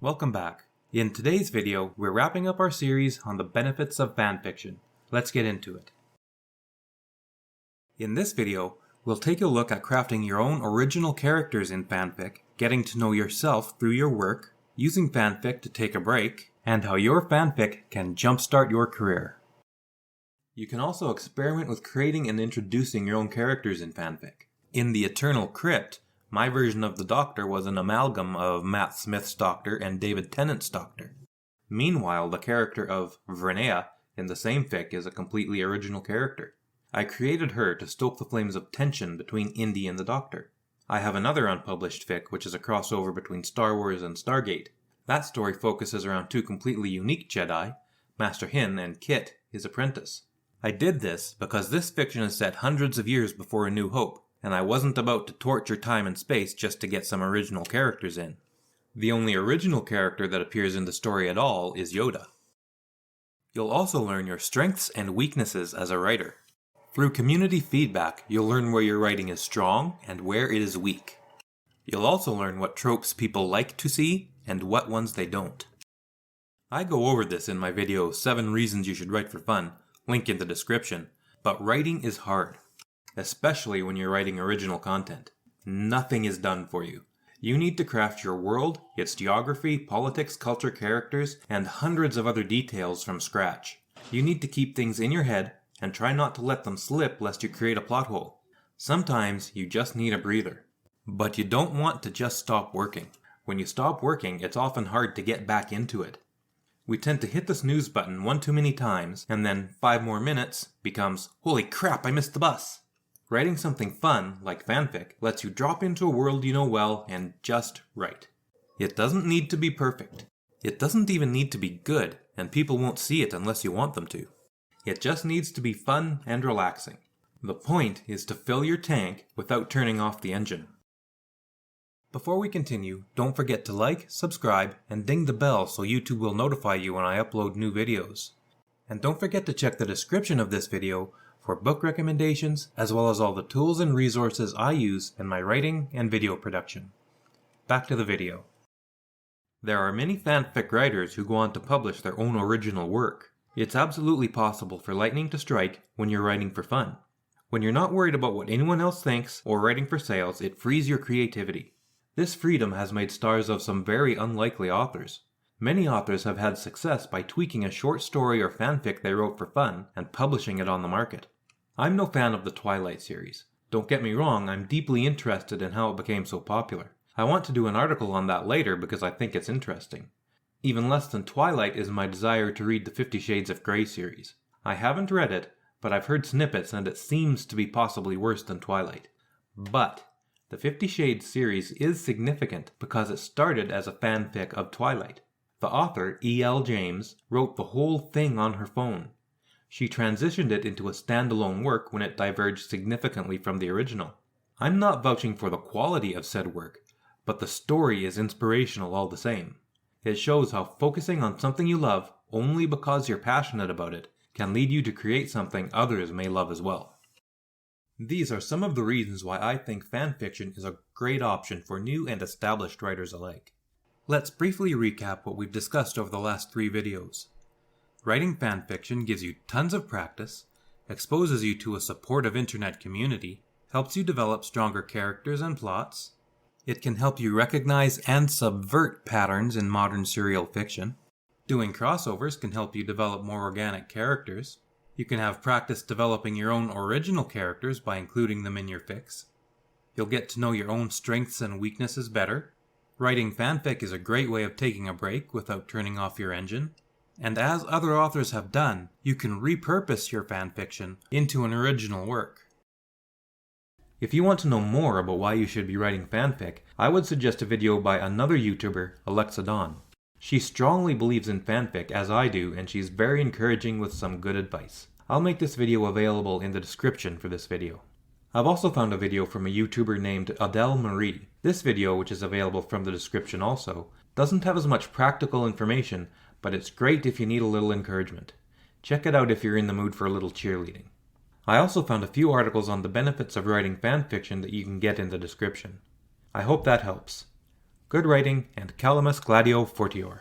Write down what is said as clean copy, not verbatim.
Welcome back. In today's video, we're wrapping up our series on the benefits of fanfiction. Let's get into it. In this video, we'll take a look at crafting your own original characters in fanfic, getting to know yourself through your work, using fanfic to take a break, and how your fanfic can jumpstart your career. You can also experiment with creating and introducing your own characters in fanfic. In The Eternal Crypt, my version of the Doctor was an amalgam of Matt Smith's Doctor and David Tennant's Doctor. Meanwhile, the character of Vernea in the same fic is a completely original character. I created her to stoke the flames of tension between Indy and the Doctor. I have another unpublished fic which is a crossover between Star Wars and Stargate. That story focuses around two completely unique Jedi, Master Hin and Kit, his apprentice. I did this because this fiction is set hundreds of years before A New Hope, and I wasn't about to torture time and space just to get some original characters in. The only original character that appears in the story at all is Yoda. You'll also learn your strengths and weaknesses as a writer. Through community feedback, you'll learn where your writing is strong and where it is weak. You'll also learn what tropes people like to see and what ones they don't. I go over this in my video 7 Reasons You Should Write for Fun, link in the description, but writing is hard, especially when you're writing original content. Nothing is done for you. You need to craft your world, its geography, politics, culture, characters, and hundreds of other details from scratch. You need to keep things in your head and try not to let them slip lest you create a plot hole. Sometimes you just need a breather. But you don't want to just stop working. When you stop working, it's often hard to get back into it. We tend to hit the snooze button one too many times, and then 5 more minutes becomes, holy crap, I missed the bus. Writing something fun, like fanfic, lets you drop into a world you know well and just write. It doesn't need to be perfect. It doesn't even need to be good, and people won't see it unless you want them to. It just needs to be fun and relaxing. The point is to fill your tank without turning off the engine. Before we continue, don't forget to like, subscribe, and ding the bell so YouTube will notify you when I upload new videos. And don't forget to check the description of this video for book recommendations as well as all the tools and resources I use in my writing and video production. Back to the video. There are many fanfic writers who go on to publish their own original work. It's absolutely possible for lightning to strike when you're writing for fun. When you're not worried about what anyone else thinks or writing for sales, it frees your creativity. This freedom has made stars of some very unlikely authors. Many authors have had success by tweaking a short story or fanfic they wrote for fun and publishing it on the market. I'm no fan of the Twilight series. Don't get me wrong, I'm deeply interested in how it became so popular. I want to do an article on that later because I think it's interesting. Even less than Twilight is my desire to read the 50 Shades of Grey series. I haven't read it, but I've heard snippets and it seems to be possibly worse than Twilight. But the 50 Shades series is significant because it started as a fanfic of Twilight. The author, E.L. James, wrote the whole thing on her phone. She transitioned it into a standalone work when it diverged significantly from the original. I'm not vouching for the quality of said work, but the story is inspirational all the same. It shows how focusing on something you love only because you're passionate about it can lead you to create something others may love as well. These are some of the reasons why I think fanfiction is a great option for new and established writers alike. Let's briefly recap what we've discussed over the last 3 videos. Writing fanfiction gives you tons of practice, exposes you to a supportive internet community, helps you develop stronger characters and plots. It can help you recognize and subvert patterns in modern serial fiction. Doing crossovers can help you develop more organic characters. You can have practice developing your own original characters by including them in your fics. You'll get to know your own strengths and weaknesses better. Writing fanfic is a great way of taking a break without turning off your engine. And as other authors have done, you can repurpose your fanfiction into an original work. If you want to know more about why you should be writing fanfic, I would suggest a video by another YouTuber, Alexa Donne. She strongly believes in fanfic as I do, and she's very encouraging with some good advice. I'll make this video available in the description for this video. I've also found a video from a YouTuber named Adele Marie. This video, which is available from the description also, doesn't have as much practical information, but it's great if you need a little encouragement. Check it out if you're in the mood for a little cheerleading. I also found a few articles on the benefits of writing fanfiction that you can get in the description. I hope that helps. Good writing, and Calamus Gladio Fortior.